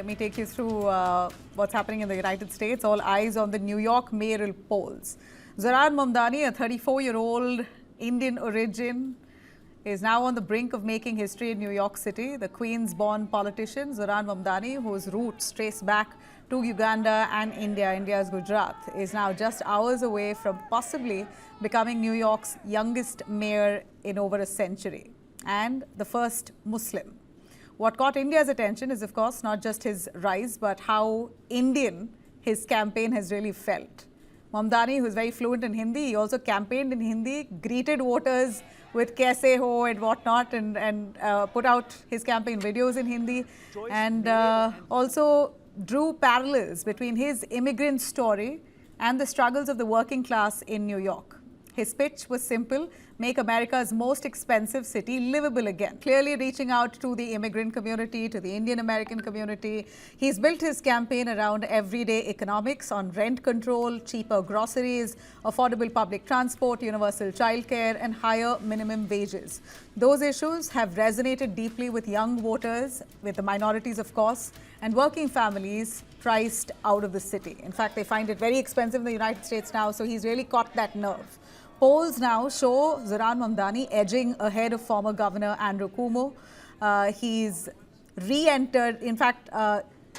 let me take you through what's happening in the United States. All eyes on the New York mayoral polls. Zohran Mamdani, a 34-year-old Indian origin, is now on the brink of making history in New York City. The Queens-born politician, Zohran Mamdani, whose roots trace back to Uganda and India's Gujarat, is now just hours away from possibly becoming New York's youngest mayor in over a century, and the first Muslim. What caught India's attention is, of course, not just his rise, but how Indian his campaign has really felt. Mamdani, who is very fluent in Hindi, he also campaigned in Hindi, greeted voters with kaise ho and whatnot, and put out his campaign videos in Hindi, and also drew parallels between his immigrant story and the struggles of the working class in New York. His pitch was simple: make America's most expensive city livable again. Clearly reaching out to the immigrant community, to the Indian American community. He's built his campaign around everyday economics, on rent control, cheaper groceries, affordable public transport, universal childcare, and higher minimum wages. Those issues have resonated deeply with young voters, with the minorities, of course, and working families priced out of the city. In fact, they find it very expensive in the United States now, so he's really caught that nerve. Polls now show Zohran Mamdani edging ahead of former Governor Andrew Cuomo. He's re-entered, in fact,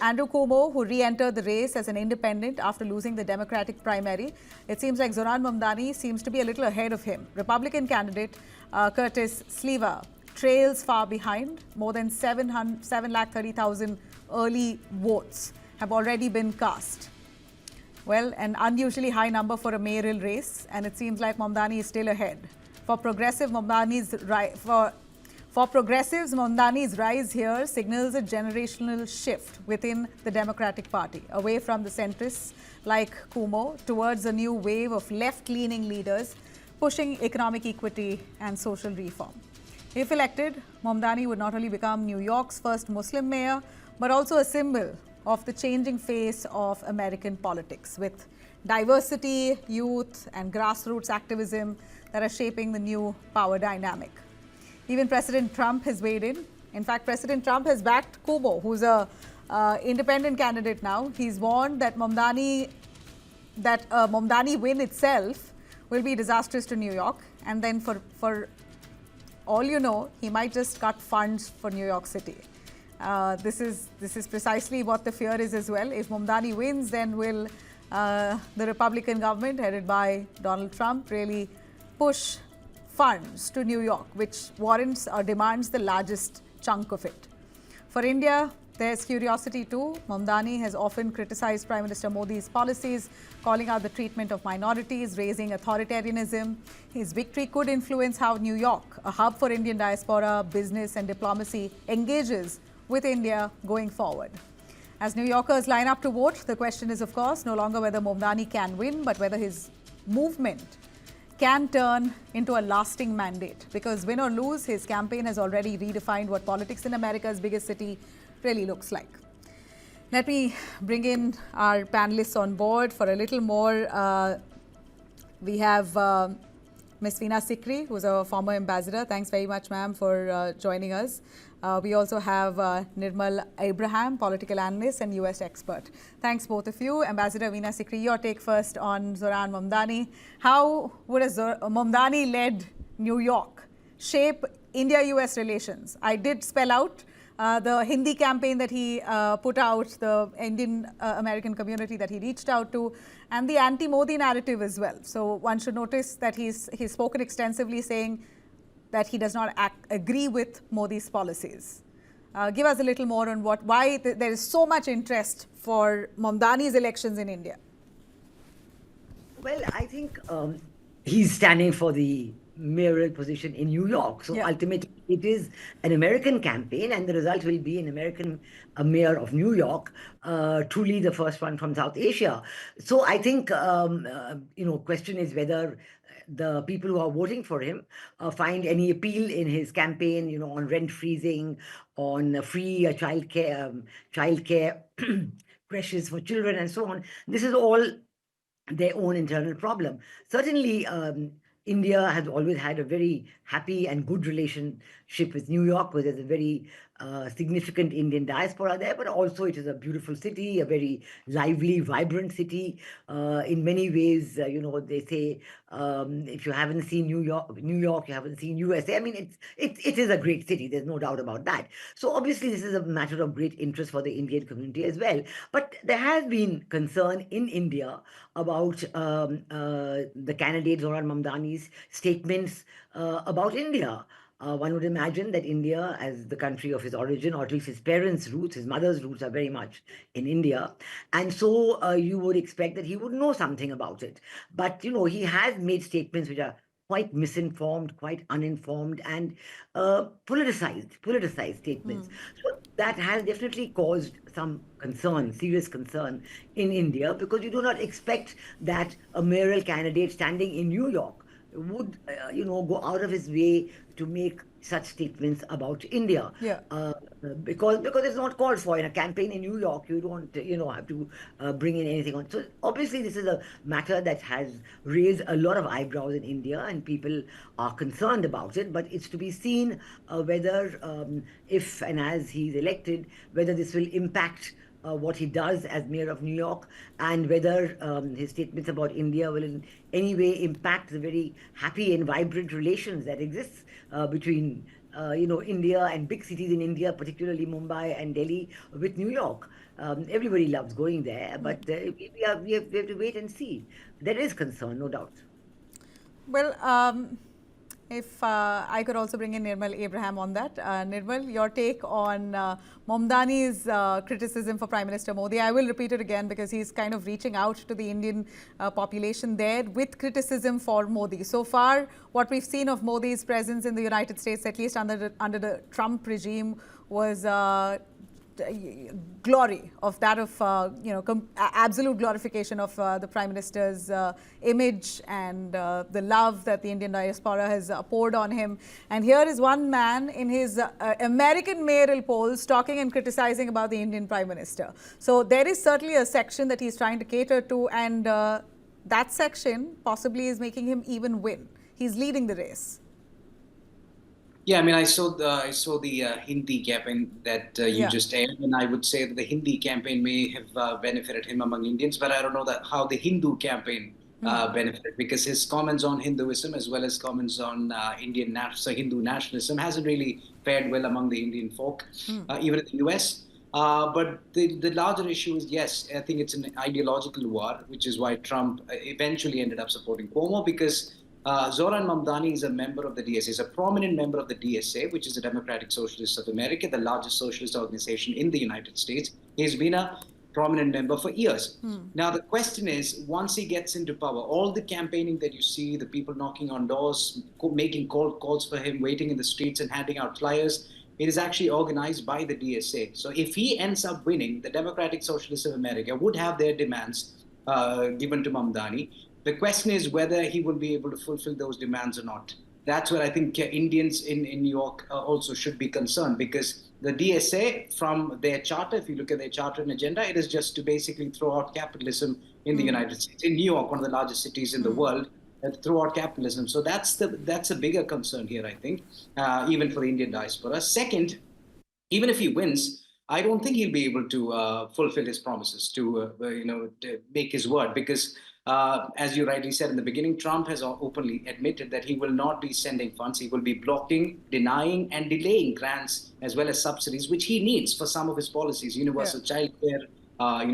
Andrew Cuomo, who re-entered the race as an independent after losing the Democratic primary. It seems like Zohran Mamdani seems to be a little ahead of him. Republican candidate Curtis Sliwa trails far behind. More than 730,000 early votes have already been cast. Well, an unusually high number for a mayoral race, and it seems like Mamdani is still ahead. For progressives, Mamdani's rise here signals a generational shift within the Democratic Party, away from the centrists like Cuomo towards a new wave of left-leaning leaders pushing economic equity and social reform. If elected, Mamdani would not only become New York's first Muslim mayor, but also a symbol of the changing face of American politics, with diversity, youth, and grassroots activism that are shaping the new power dynamic. Even President Trump has weighed in. In fact, President Trump has backed Cuomo, who's a independent candidate now. He's warned that Mamdani win itself will be disastrous to New York, and then for all you know, he might just cut funds for New York City. This is precisely what the fear is as well. If Mamdani wins, then will the Republican government headed by Donald Trump really push funds to New York, which warrants or demands the largest chunk of it. For India, there's curiosity too. Mamdani has often criticized Prime Minister Modi's policies, calling out the treatment of minorities, raising authoritarianism. His victory could influence how New York, a hub for Indian diaspora, business and diplomacy, engages with India going forward. As New Yorkers line up to vote, the question is, of course, no longer whether Mamdani can win, but whether his movement can turn into a lasting mandate. Because win or lose, his campaign has already redefined what politics in America's biggest city really looks like. Let me bring in our panelists on board for a little more. We have Ms. Veena Sikri, who's a former ambassador. Thanks very much, ma'am, for joining us. We also have Nirmal Abraham, political analyst and US expert. Thanks, both of you. Ambassador Veena Sikri, your take first on Zohran Mamdani. How would a Mamdani-led New York shape India-US relations? I did spell out the Hindi campaign that he put out, the Indian American community that he reached out to, and the anti-Modi narrative as well. So one should notice that he's spoken extensively, saying that he does not agree with Modi's policies. Give us a little more on why there is so much interest for Mamdani's elections in India. Well, I think he's standing for the mayoral position in New York. So ultimately, it is an American campaign, and the result will be an American mayor of New York, truly the first one from South Asia. So I think, question is whether the people who are voting for him find any appeal in his campaign, on rent freezing, on free childcare, creches for children, and so on. This is all their own internal problem. Certainly, India has always had a very happy and good relationship with New York, where there's a very significant Indian diaspora there, but also it is a beautiful city, a very lively, vibrant city. In many ways, they say if you haven't seen New York, you haven't seen USA. I mean, it is a great city. There's no doubt about that. So obviously, this is a matter of great interest for the Indian community as well. But there has been concern in India about the candidate Zohran Mamdani's statements about India. One would imagine that India, as the country of his origin, or at least his parents' roots, his mother's roots are very much in India. And so you would expect that he would know something about it. But, he has made statements which are quite misinformed, quite uninformed, and politicized statements. So that has definitely caused some concern, serious concern in India, because you do not expect that a mayoral candidate standing in New York would, go out of his way to make such statements about India. Yeah. Because it's not called for. In a campaign in New York, you don't, have to bring in anything on. So obviously, this is a matter that has raised a lot of eyebrows in India, and people are concerned about it. But it's to be seen whether, if and as he's elected, whether this will impact what he does as mayor of New York, and whether his statements about India will in any way impact the very happy and vibrant relations that exist between India and big cities in India, particularly Mumbai and Delhi, with New York. Everybody loves going there, but we have to wait and see. There is concern, no doubt. Well, if I could also bring in Nirmal Abraham on that. Nirmal, your take on Mamdani's criticism for Prime Minister Modi. I will repeat it again because he's kind of reaching out to the Indian population there with criticism for Modi. So far, what we've seen of Modi's presence in the United States, at least under the Trump regime, was glory of that of absolute glorification of the Prime Minister's image and the love that the Indian diaspora has poured on him. And here is one man in his American mayoral polls talking and criticizing about the Indian Prime Minister. So there is certainly a section that he's trying to cater to, and that section possibly is making him even win. He's leading the race. Yeah, I mean, I saw the Hindi campaign that you just aired, and I would say that the Hindi campaign may have benefited him among Indians, but I don't know how the Hindu campaign benefited, because his comments on Hinduism as well as comments on Hindu nationalism hasn't really fared well among the Indian folk, even in the US. But the larger issue is, yes, I think it's an ideological war, which is why Trump eventually ended up supporting Cuomo, because Zohran Mamdani is a member of the DSA, is a prominent member of the DSA, which is the Democratic Socialists of America, the largest socialist organization in the United States. He's been a prominent member for years. Now, the question is, once he gets into power, all the campaigning that you see, the people knocking on doors, making cold calls for him, waiting in the streets and handing out flyers, it is actually organized by the DSA. So if he ends up winning, the Democratic Socialists of America would have their demands given to Mamdani. The question is whether he will be able to fulfill those demands or not. That's where I think Indians in New York also should be concerned, because the DSA, from their charter, if you look at their charter and agenda, it is just to basically throw out capitalism in the United States. In New York, one of the largest cities in the world, throw out capitalism. So that's a bigger concern here, I think, even for the Indian diaspora. Second, even if he wins, I don't think he'll be able to fulfill his promises, to make his word, because as you rightly said in the beginning, Trump has openly admitted that he will not be sending funds. He will be blocking, denying, and delaying grants as well as subsidies, which he needs for some of his policies, universal child care,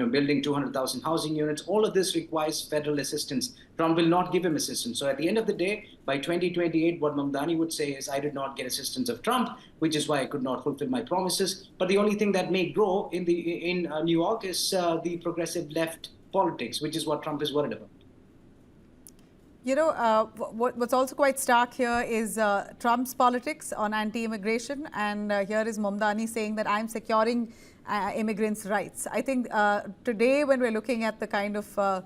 building 200,000 housing units. All of this requires federal assistance. Trump will not give him assistance. So at the end of the day, by 2028, what Mamdani would say is, I did not get assistance of Trump, which is why I could not fulfill my promises. But the only thing that may grow in New York is the progressive left politics, which is what Trump is worried about. What's also quite stark here is Trump's politics on anti-immigration, and here is Mamdani saying that I'm securing immigrants' rights. I think today, when we're looking at the kind of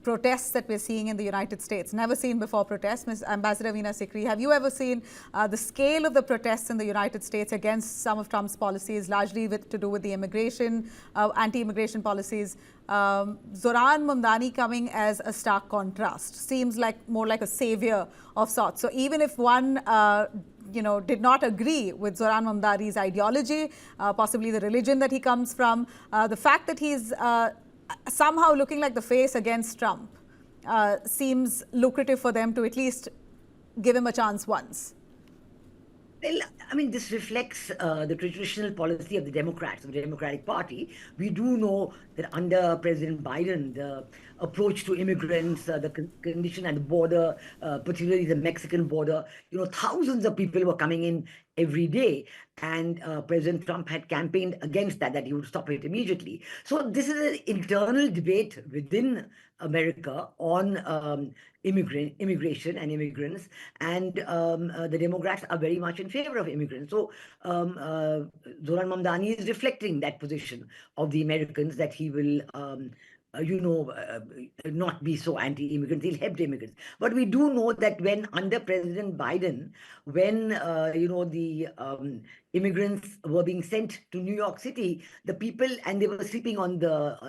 protests that we're seeing in the United States, never seen before protests. Ms. Ambassador Veena Sikri, have you ever seen the scale of the protests in the United States against some of Trump's policies, largely to do with the immigration, anti-immigration policies? Zohran Mamdani coming as a stark contrast, seems like more like a savior of sorts. So even if one did not agree with Zohran Mamdani's ideology, possibly the religion that he comes from. The fact that he's somehow looking like the face against Trump seems lucrative for them to at least give him a chance once. Well, I mean, this reflects the traditional policy of the Democrats, of the Democratic Party. We do know that under President Biden, the approach to immigrants, the condition at the border, particularly the Mexican border, thousands of people were coming in every day. And President Trump had campaigned against that he would stop it immediately. So this is an internal debate within America on immigration and immigrants, and the Democrats are very much in favor of immigrants. So Zohran Mamdani is reflecting that position of the Americans, that he will not be so anti-immigrant. He'll help the immigrants. But we do know that when under President Biden, when the immigrants were being sent to New York City, the people, and they were sleeping on the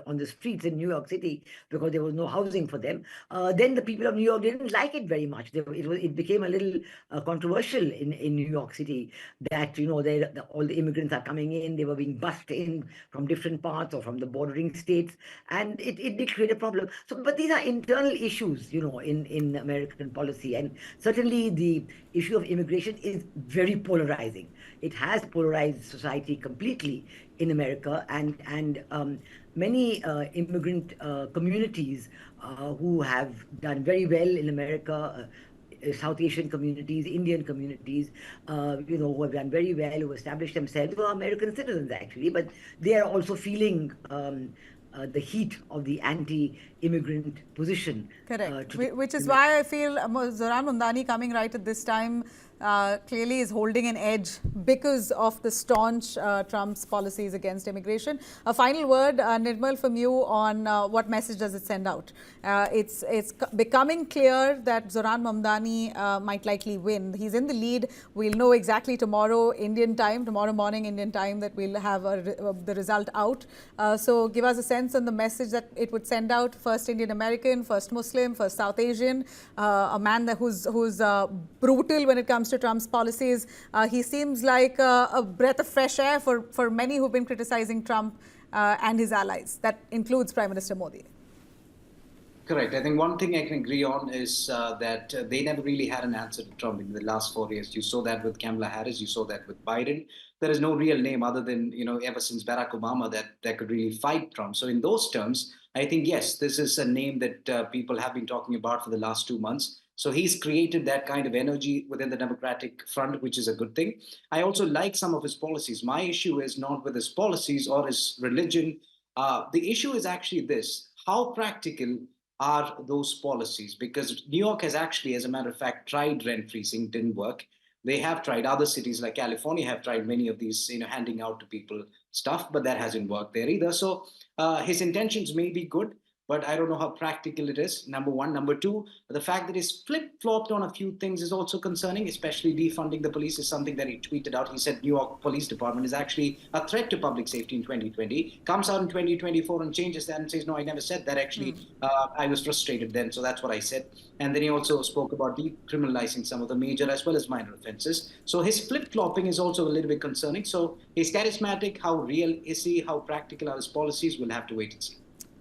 on the streets in New York City because there was no housing for them. Then the people of New York didn't like it very much. It became a little controversial in New York City that all the immigrants are coming in. They were being bussed in from different parts or from the bordering states, and it did create a problem. So, but these are internal issues, in American policy, and certainly the issue of immigration is very polarizing. It has polarized society completely in America, and many immigrant communities who have done very well in America, South Asian communities, Indian communities, who have done very well, who established themselves, who are American citizens actually, but they are also feeling the heat of the anti-immigrant position. Correct. Which is why I feel Zohran Mamdani coming right at this time clearly is holding an edge because of the staunch Trump's policies against immigration. A final word, Nirmal, from you on what message does it send out? It's becoming clear that Zohran Mamdani might likely win. He's in the lead. We'll know exactly tomorrow morning Indian time, that we'll have the result out. So give us a sense on the message that it would send out. First Indian American, first Muslim, first South Asian, a man who's brutal when it comes to Trump's policies. He seems like a breath of fresh air for many who've been criticizing Trump and his allies. That includes Prime Minister Modi. Correct. I think one thing I can agree on is that they never really had an answer to Trump in the last 4 years. You saw that with Kamala Harris. You saw that with Biden. There is no real name other than, ever since Barack Obama that could really fight Trump. So in those terms, I think, yes, this is a name that people have been talking about for the last 2 months. So he's created that kind of energy within the Democratic front, which is a good thing. I also like some of his policies. My issue is not with his policies or his religion. The issue is actually this: how practical are those policies? Because New York has actually, as a matter of fact, tried rent freezing, didn't work. They have tried. Other cities like California have tried many of these, handing out to people stuff, but that hasn't worked there either. So his intentions may be good, but I don't know how practical it is, number one. Number two, the fact that he's flip-flopped on a few things is also concerning, especially defunding the police is something that he tweeted out. He said New York Police Department is actually a threat to public safety in 2020. Comes out in 2024 and changes that and says, no, I never said that. Actually, I was frustrated then, so that's what I said. And then he also spoke about decriminalizing some of the major as well as minor offenses. So his flip-flopping is also a little bit concerning. So he's charismatic. How real is he? How practical are his policies? We'll have to wait and see.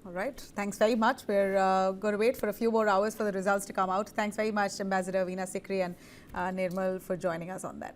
All right. Thanks very much. We're going to wait for a few more hours for the results to come out. Thanks very much, Ambassador Veena Sikri and Nirmal, for joining us on that.